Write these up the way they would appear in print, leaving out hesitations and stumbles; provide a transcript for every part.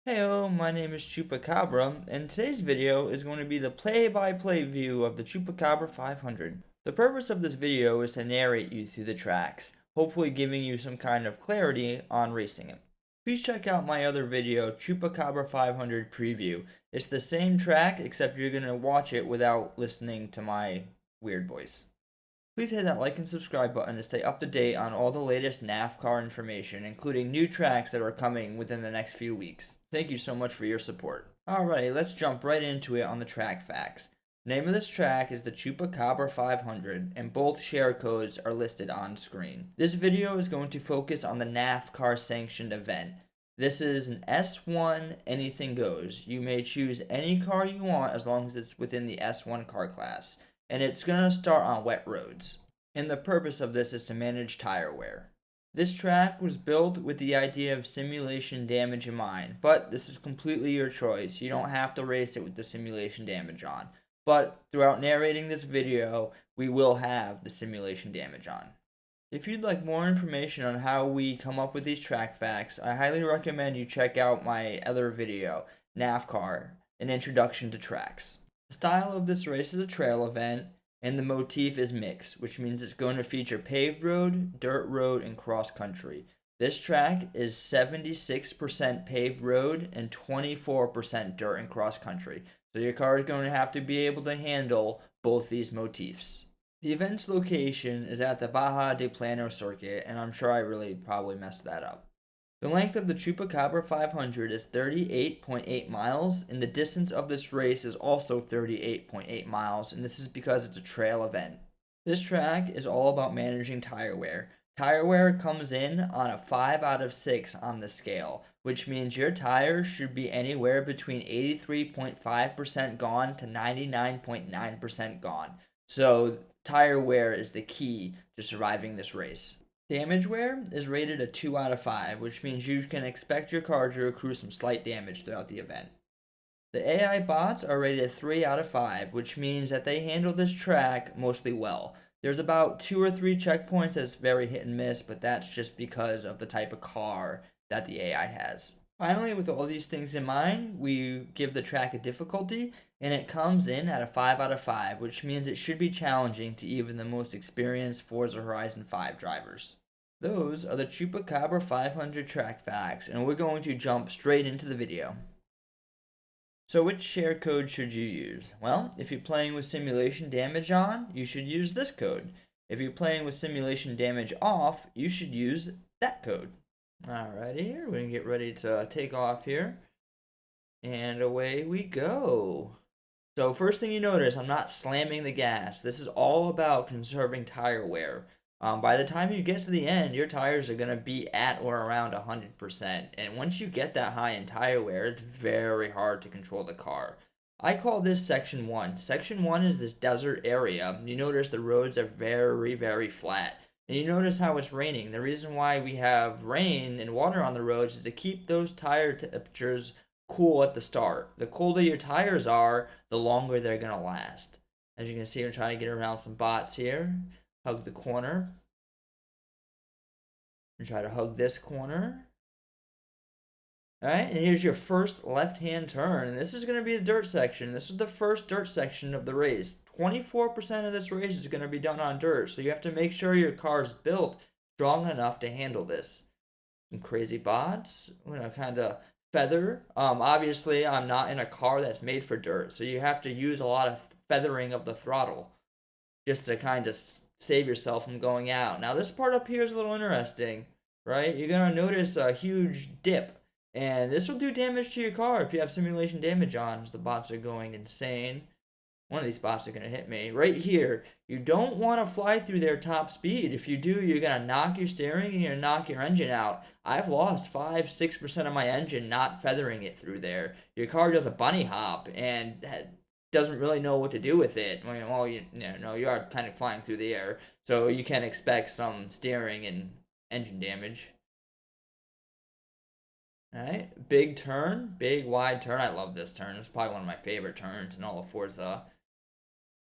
Heyo, my name is Chupacabrah, and today's video is going to be the play-by-play view of the Chupacabrah 500. The purpose of this video is to narrate you through the tracks, hopefully giving you some kind of clarity on racing it. Please check out my other video, Chupacabrah 500 Preview. It's the same track, except you're going to watch it without listening to my weird voice. Please hit that like and subscribe button to stay up to date on all the latest NAFCAR information, including new tracks that are coming within the next few weeks. Thank you so much for your support. Alrighty, let's jump right into it on the track facts. The name of this track is the Chupacabrah 500, and both share codes are listed on screen. This video is going to focus on the NAFCAR Sanctioned event. This is an S1 anything goes. You may choose any car you want as long as it's within the S1 car class. And it's going to start on wet roads. And the purpose of this is to manage tire wear. This track was built with the idea of simulation damage in mind, but this is completely your choice. You don't have to race it with the simulation damage on. But throughout narrating this video, we will have the simulation damage on. If you'd like more information on how we come up with these track facts, I highly recommend you check out my other video, NAFCAR, an introduction to tracks. The style of this race is a trail event, and the motif is mixed, which means it's going to feature paved road, dirt road, and cross country. This track is 76% paved road and 24% dirt and cross country, so your car is going to have to be able to handle both these motifs. The event's location is at the Bahia de Plano circuit, and I'm sure I really probably messed that up. The length of the Chupacabrah 500 is 38.8 miles, and the distance of this race is also 38.8 miles, and this is because it's a trail event. This track is all about managing tire wear. Tire wear comes in on a 5 out of 6 on the scale, which means your tires should be anywhere between 83.5% gone to 99.9% gone. So tire wear is the key to surviving this race. Damage wear is rated a 2 out of 5, which means you can expect your car to accrue some slight damage throughout the event. The AI bots are rated 3 out of 5, which means that they handle this track mostly well. There's about 2 or 3 checkpoints that's very hit and miss, but that's just because of the type of car that the AI has. Finally, with all these things in mind, we give the track a difficulty, and it comes in at a 5 out of 5, which means it should be challenging to even the most experienced Forza Horizon 5 drivers. Those are the Chupacabrah 500 track facts, and we're going to jump straight into the video. So which share code should you use? Well, if you're playing with simulation damage on, you should use this code. If you're playing with simulation damage off, you should use that code. Alrighty, here, we're going to get ready to take off here. And away we go. So first thing you notice, I'm not slamming the gas. This is all about conserving tire wear. By the time you get to the end, your tires are going to be at or around 100%. And once you get that high in tire wear, it's very hard to control the car. I call this Section 1. Section 1 is this desert area. You notice the roads are very, very flat. And you notice how it's raining. The reason why we have rain and water on the roads is to keep those tire temperatures cool at the start. The colder your tires are, the longer they're going to last. As you can see, I'm trying to get around some bots here. Hug the corner. And try to hug this corner. Alright, and here's your first left-hand turn. And this is going to be the dirt section. This is the first dirt section of the race. 24% of this race is going to be done on dirt. So you have to make sure your car is built strong enough to handle this. Some crazy bots. I'm going to kind of feather. Obviously, I'm not in a car that's made for dirt. So you have to use a lot of feathering of the throttle. Just to kind of save yourself from going out. Now this part up here is a little interesting, right? You're going to notice a huge dip, and this will do damage to your car if you have simulation damage on, as the bots are going insane. One of these bots are going to hit me. Right here, you don't want to fly through their top speed. If you do, you're going to knock your steering and you're going to knock your engine out. I've lost 5-6% of my engine not feathering it through there. Your car does a bunny hop and doesn't really know what to do with it. Well, you are kind of flying through the air, so you can expect some steering and engine damage. Alright, big turn, big wide turn. I love this turn. It's probably one of my favorite turns in all of Forza.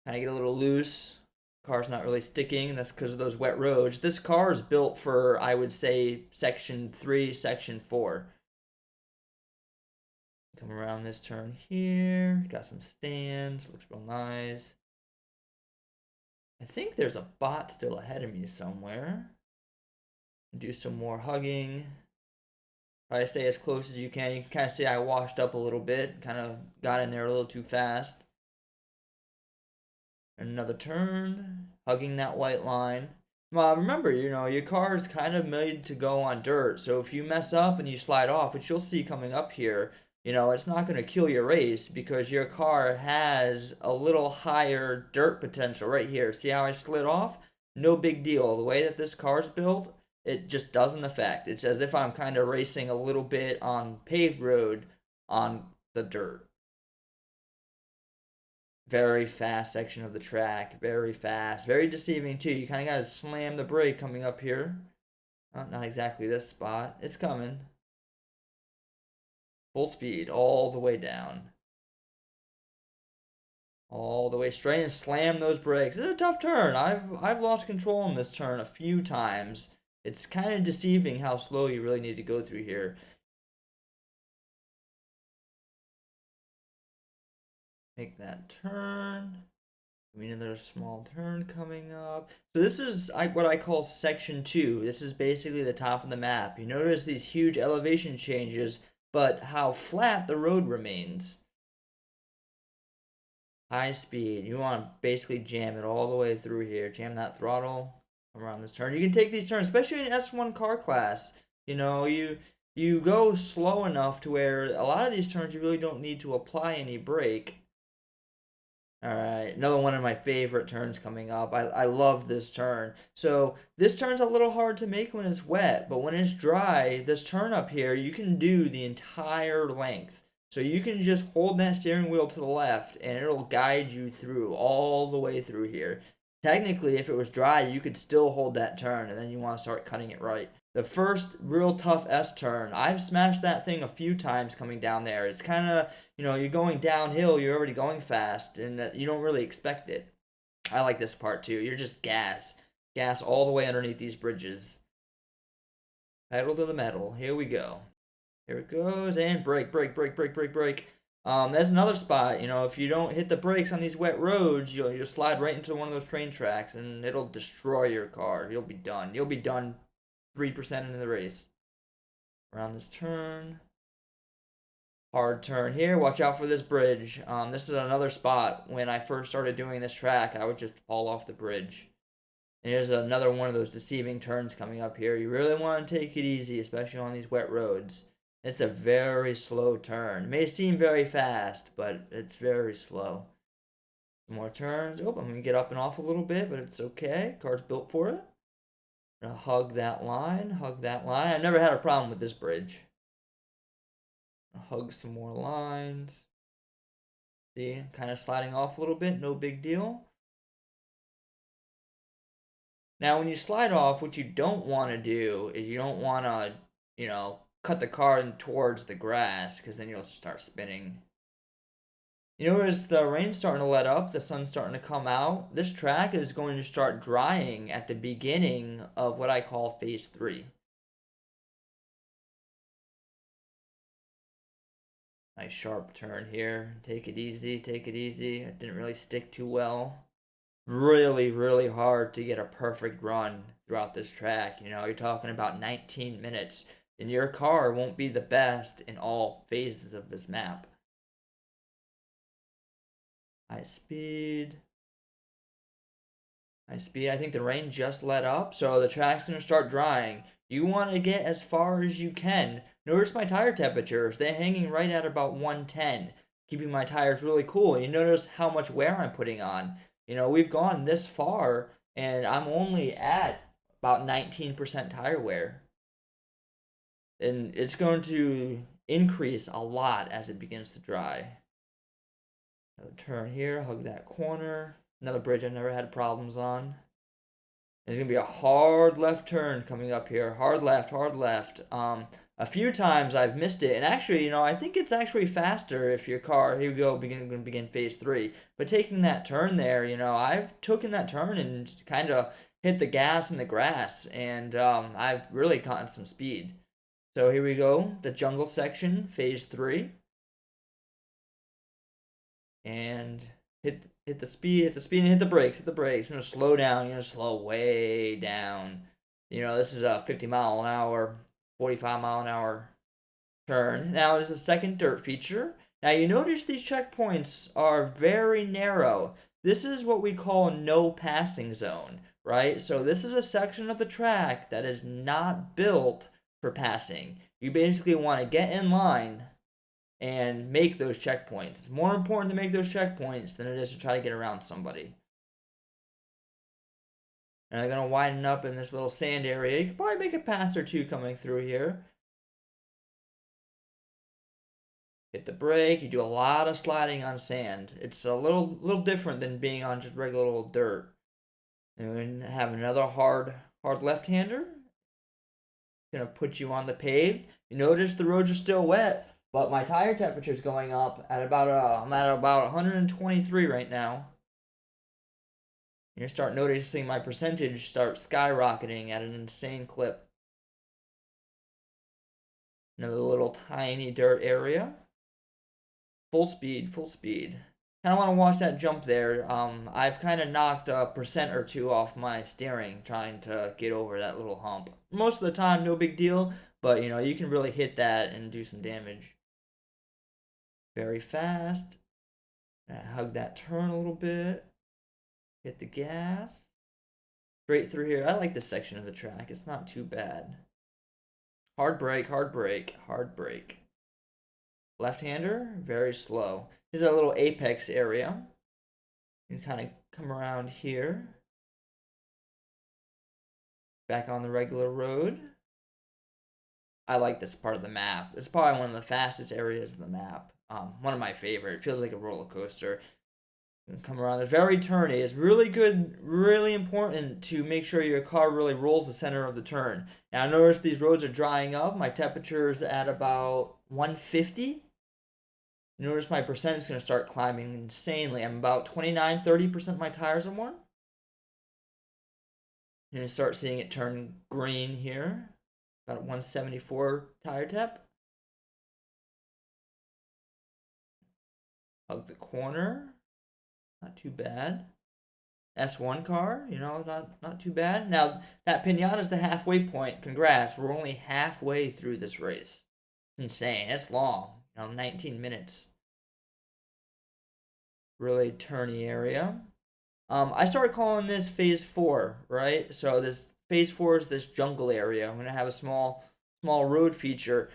Kind of get a little loose. Car's not really sticking. That's because of those wet roads. This car is built for, I would say, Section 3, Section 4. Come around this turn here. Got some stands. Looks real nice. I think there's a bot still ahead of me somewhere. Do some more hugging. Try to stay as close as you can. You can kind of see I washed up a little bit. Kind of got in there a little too fast. Another turn. Hugging that white line. Remember, your car is kind of made to go on dirt. So if you mess up and you slide off, which you'll see coming up here, it's not going to kill your race because your car has a little higher dirt potential right here. See how I slid off? No big deal. The way that this car's built, it just doesn't affect. It's as if I'm kind of racing a little bit on paved road on the dirt. Very fast section of the track. Very fast. Very deceiving too. You kind of got to slam the brake coming up here. Not exactly this spot. It's coming. Full speed all the way down. All the way straight and slam those brakes. It's a tough turn. I've lost control on this turn a few times. It's kind of deceiving how slow you really need to go through here. Make that turn. Another small turn coming up. So this is what I call section 2. This is basically the top of the map. You notice these huge elevation changes, but how flat the road remains. High speed. You want to basically jam it all the way through here. Jam that throttle. Come around this turn. You can take these turns, especially in S1 car class. You go slow enough to where a lot of these turns you really don't need to apply any brake. Alright, another one of my favorite turns coming up. I love this turn. So this turn's a little hard to make when it's wet, but when it's dry, this turn up here, you can do the entire length. So you can just hold that steering wheel to the left and it'll guide you through all the way through here. Technically, if it was dry, you could still hold that turn and then you want to start cutting it right. The first real tough S turn, I've smashed that thing a few times coming down there. It's kind of, you're going downhill, you're already going fast, and you don't really expect it. I like this part too. You're just gas all the way underneath these bridges. Pedal to the metal. Here we go. Here it goes, and brake. That's another spot. If you don't hit the brakes on these wet roads, you'll slide right into one of those train tracks, and it'll destroy your car. You'll be done. 3% into the race. Around this turn. Hard turn here. Watch out for this bridge. This is another spot. When I first started doing this track, I would just fall off the bridge. And here's another one of those deceiving turns coming up here. You really want to take it easy, especially on these wet roads. It's a very slow turn. It may seem very fast, but it's very slow. Some more turns. Oh, I'm going to get up and off a little bit, but it's okay. Car's built for it. Gonna hug that line. I've never had a problem with this bridge. Hug some more lines. See, kind of sliding off a little bit, no big deal. Now, when you slide off, what you don't want to do is you don't want to, cut the car towards the grass because then you'll start spinning. You notice the rain's starting to let up, the sun's starting to come out. This track is going to start drying at the beginning of what I call phase 3. Nice sharp turn here. Take it easy. It didn't really stick too well. Really, really hard to get a perfect run throughout this track. You're talking about 19 minutes, and your car won't be the best in all phases of this map. High speed. I think the rain just let up, so the track's going to start drying. You want to get as far as you can. Notice my tire temperatures. They're hanging right at about 110, keeping my tires really cool. You notice how much wear I'm putting on. We've gone this far, and I'm only at about 19% tire wear. And it's going to increase a lot as it begins to dry. Another turn here, hug that corner. Another bridge I've never had problems on. There's going to be a hard left turn coming up here. Hard left. A few times I've missed it. And actually, I think it's actually faster if your car, here we go, going to begin phase 3. But taking that turn there, I've taken that turn and kind of hit the gas in the grass. And I've really gotten some speed. So here we go, the jungle section, phase 3. and hit the speed, and hit the brakes, You're gonna slow down. You're gonna slow way down. This is a 50 mile an hour, 45 mile an hour turn. Now there's a second dirt feature. Now you notice these checkpoints are very narrow. This is what we call no passing zone, right? So this is a section of the track that is not built for passing. You basically want to get in line and make those checkpoints. It's more important to make those checkpoints than it is to try to get around somebody. And they're going to widen up in this little sand area. You could probably make a pass or two coming through here. Hit the brake. You do a lot of sliding on sand. It's a little different than being on just regular old dirt. And we have another hard left-hander. Gonna put you on the paved. You notice the roads are still wet, but my tire temperature is going up at I'm at about 123 right now. You're gonna start noticing my percentage start skyrocketing at an insane clip. Another little tiny dirt area. Full speed. Kind of want to watch that jump there. I've kind of knocked a percent or two off my steering trying to get over that little hump. Most of the time, no big deal, but you can really hit that and do some damage. Very fast. Hug that turn a little bit. Hit the gas. Straight through here. I like this section of the track. It's not too bad. Hard brake. Left-hander, very slow. This is a little apex area. You can kind of come around here. Back on the regular road. I like this part of the map. It's probably one of the fastest areas of the map. One of my favorite. It feels like a roller coaster. Come around. It's very turny. It's really good, really important to make sure your car really rolls the center of the turn. Now, I notice these roads are drying up. My temperature's at about 150. You notice my percent is going to start climbing insanely. I'm about 29-30% my tires are worn. You're going to start seeing it turn green here. About 174 tire temp. Hug the corner. Not too bad. S1 car, not too bad. Now, that pinata is the halfway point. Congrats, we're only halfway through this race. It's insane. It's long. 19 minutes. Really turny area. I started calling this phase 4, right? So this phase 4 is this jungle area. I'm gonna have a small road feature.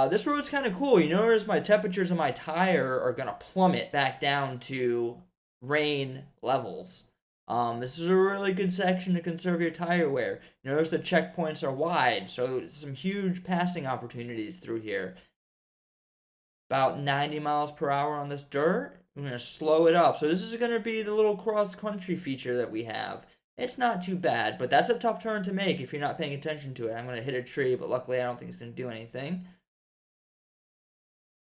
This road's kind of cool. You notice my temperatures on my tire are gonna plummet back down to rain levels. This is a really good section to conserve your tire wear. You notice the checkpoints are wide, so some huge passing opportunities through here. About 90 miles per hour on this dirt. I'm going to slow it up. So this is going to be the little cross-country feature that we have. It's not too bad, but that's a tough turn to make if you're not paying attention to it. I'm going to hit a tree, but luckily I don't think it's going to do anything.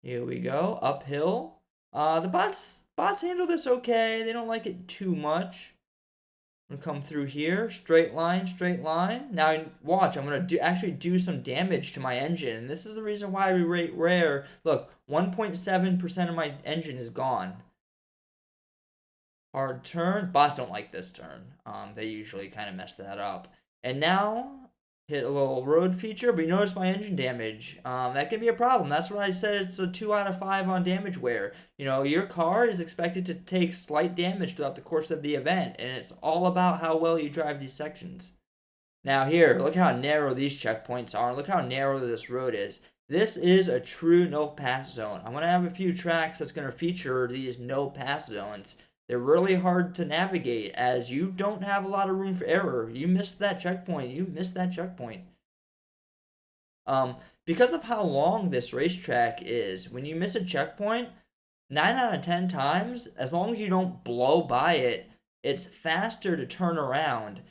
Here we go. Uphill. The bots handle this okay. They don't like it too much. I'm going to come through here. Straight line. Now, watch. I'm going to actually do some damage to my engine. And this is the reason why we rate rare. Look, 1.7% of my engine is gone. Hard turn. Bots don't like this turn. They usually kind of mess that up. And now, hit a little road feature. But you notice my engine damage. That can be a problem. That's why I said it's a 2 out of 5 on damage wear. Your car is expected to take slight damage throughout the course of the event, and it's all about how well you drive these sections. Now here, look how narrow these checkpoints are. Look how narrow this road is. This is a true no-pass zone. I'm going to have a few tracks that's going to feature these no-pass zones. They're really hard to navigate as you don't have a lot of room for error. You missed that checkpoint. Because of how long this racetrack is, when you miss a checkpoint, 9 out of 10 times, as long as you don't blow by it, it's faster to turn around.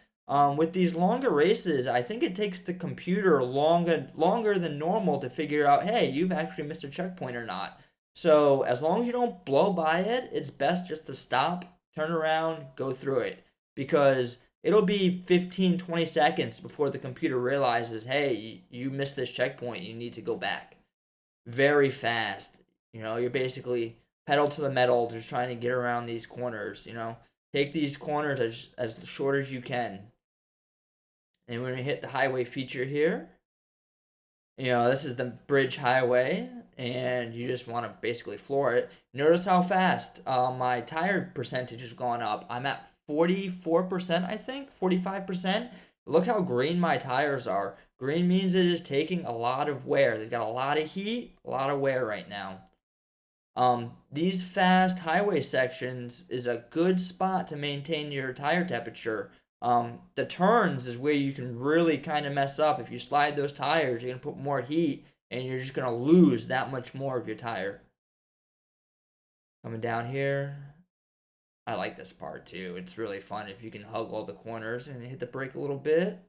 With these longer races, I think it takes the computer longer than normal to figure out, hey, you've actually missed a checkpoint or not. So as long as you don't blow by it, it's best just to stop, turn around, go through it. Because it'll be 15-20 seconds before the computer realizes, hey, you missed this checkpoint, you need to go back. Very fast. You're basically pedal to the metal, just trying to get around these corners, you know. Take these corners as short as you can. And we're going to hit the highway feature here. You know, this is the bridge highway, and you just want to basically floor it. Notice how fast my tire percentage has gone up. I'm at 44%, I think, 45%. Look how green my tires are. Green means it is taking a lot of wear. They've got a lot of heat, a lot of wear right now. These fast highway sections is a good spot to maintain your tire temperature. The turns is where you can really kind of mess up. If you slide those tires, you're going to put more heat and you're just going to lose that much more of your tire. Coming down here, I like this part too. It's really fun if you can hug all the corners and hit the brake a little bit.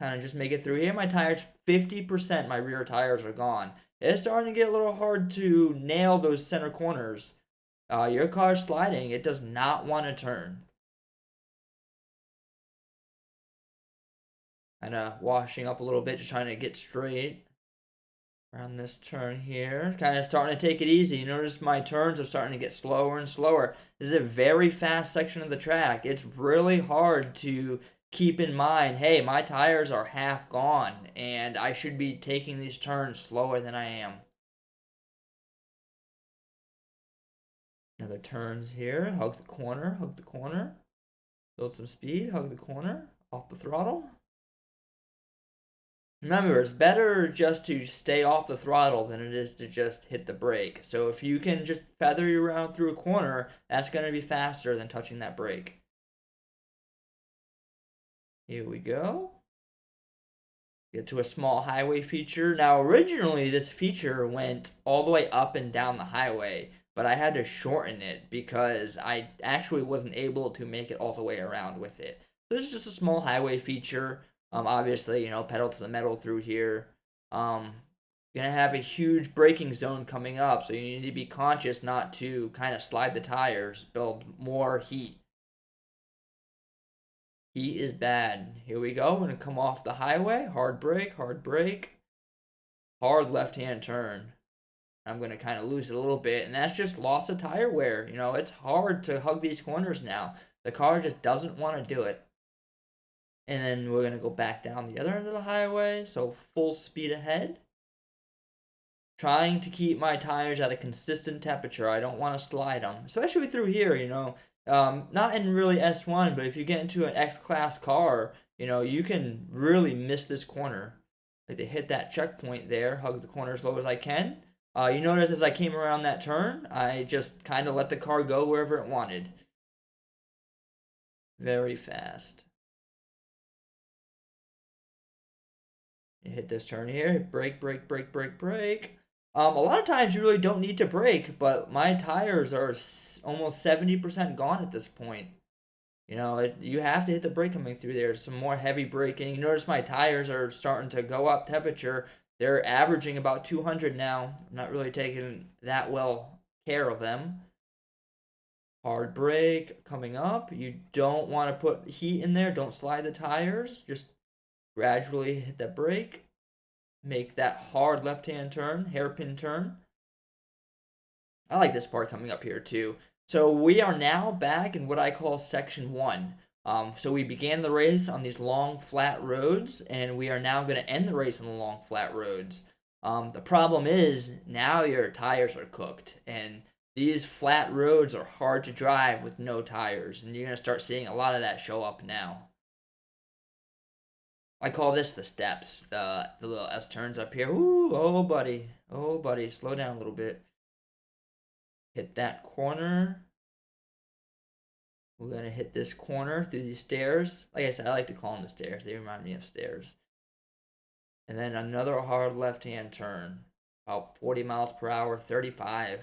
Kind of just make it through here. My tires, 50%, my rear tires are gone. It's starting to get a little hard to nail those center corners. Your car's sliding. It does not want to turn. Kind of washing up a little bit, just trying to get straight around this turn here. Kind of starting to take it easy. You notice my turns are starting to get slower and slower. This is a very fast section of the track. It's really hard to keep in mind, hey, my tires are half gone and I should be taking these turns slower than I am. Another turns here. Hug the corner, hug the corner. Build some speed, hug the corner, off the throttle. Remember, it's better just to stay off the throttle than it is to just hit the brake. So if you can just feather you around through a corner, that's going to be faster than touching that brake. Here we go. Get to a small highway feature. Now, originally, this feature went all the way up and down the highway, but I had to shorten it because I actually wasn't able to make it all the way around with it. So this is just a small highway feature. Obviously, you know, pedal to the metal through here. Gonna have a huge braking zone coming up, so you need to be conscious not to kind of slide the tires, build more heat. Heat is bad. Here we go. We're gonna come off the highway. Hard brake, hard left-hand turn. I'm gonna kind of lose it a little bit, and that's just loss of tire wear. You know, it's hard to hug these corners now. The car just doesn't want to do it. And then we're going to go back down the other end of the highway. So full speed ahead. Trying to keep my tires at a consistent temperature. I don't want to slide them. Especially through here, you know. Not in really S1, but if you get into an X-Class car, you know, you can really miss this corner. Like to hit that checkpoint there. Hug the corner as low as I can. You notice as I came around that turn, I just kind of let the car go wherever it wanted. Very fast. You hit this turn here, brake. A lot of times you really don't need to brake, but my tires are almost 70% gone at this point. You know, you have to hit the brake coming through there. Some more heavy braking. You notice my tires are starting to go up temperature. They're averaging about 200 now. I'm not really taking that well care of them. Hard brake coming up. You don't want to put heat in there. Don't slide the tires. Just gradually hit the brake. Make that hard left-hand turn, hairpin turn. I like this part coming up here too. So we are now back in what I call section 1. So we began the race on these long flat roads, and we are now going to end the race on the long flat roads. The problem is now your tires are cooked, and these flat roads are hard to drive with no tires, and you're going to start seeing a lot of that show up now. I call this the steps, the little S turns up here. Ooh, oh buddy, slow down a little bit. Hit that corner. We're going to hit this corner through these stairs. Like I said, I like to call them the stairs. They remind me of stairs. And then another hard left-hand turn. About 40 miles per hour, 35.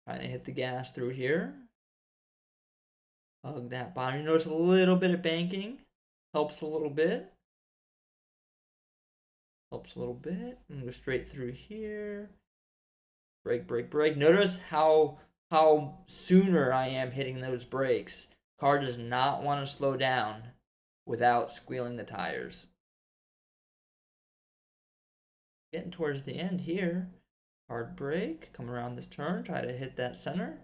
Trying to hit the gas through here. Hug that bottom. You notice a little bit of banking. Helps a little bit. And go straight through here. Brake. Notice how sooner I am hitting those brakes. Car does not want to slow down without squealing the tires. Getting towards the end here. Hard brake, come around this turn, try to hit that center.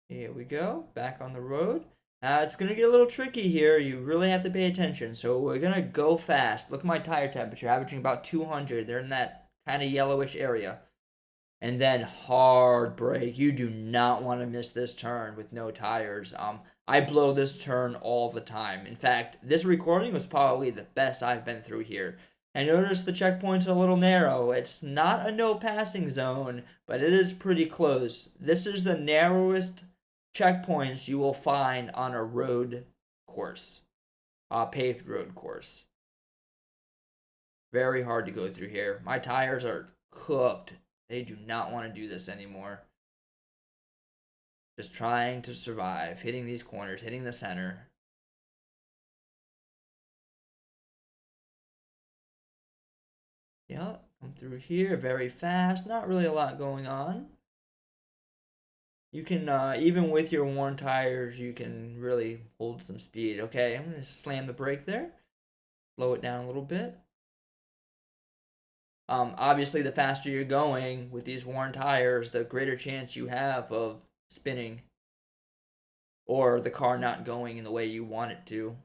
Here we go, back on the road. It's going to get a little tricky here. You really have to pay attention. So we're going to go fast. Look at my tire temperature, averaging about 200. They're in that kind of yellowish area. And then hard brake. You do not want to miss this turn with no tires. I blow this turn all the time. In fact, this recording was probably the best I've been through here. And notice the checkpoint's a little narrow. It's not a no passing zone, but it is pretty close. This is the narrowest checkpoints you will find on a road course, a paved road course. Very hard to go through here. My tires are cooked. They do not want to do this anymore. Just trying to survive, hitting these corners, hitting the center. Yep, come through here very fast. Not really a lot going on. You can, even with your worn tires, you can really hold some speed. Okay, I'm going to slam the brake there. Slow it down a little bit. Obviously, the faster you're going with these worn tires, the greater chance you have of spinning or the car not going in the way you want it to.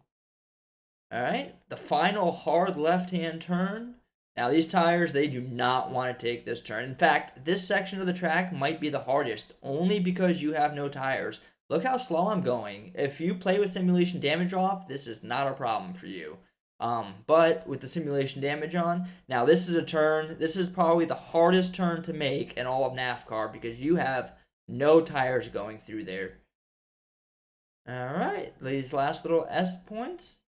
All right, the final hard left-hand turn. Now, these tires, they do not want to take this turn. In fact, this section of the track might be the hardest, only because you have no tires. Look how slow I'm going. If you play with simulation damage off, this is not a problem for you. But with the simulation damage on, now this is a turn. This is probably the hardest turn to make in all of NAFCAR because you have no tires going through there. All right, these last little S points.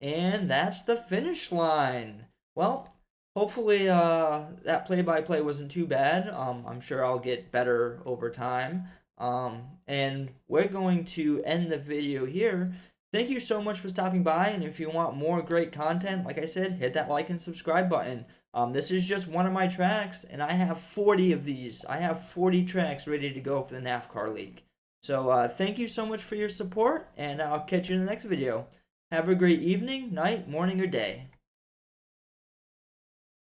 And that's the finish line. Well, hopefully that play-by-play wasn't too bad. I'm sure I'll get better over time. And we're going to end the video here. Thank you so much for stopping by, and if you want more great content, like I said, hit that like and subscribe button. This is just one of my tracks, and I have 40 of these. I have 40 tracks ready to go for the NAFCAR League. So thank you so much for your support, and I'll catch you in the next video. Have a great evening, night, morning, or day.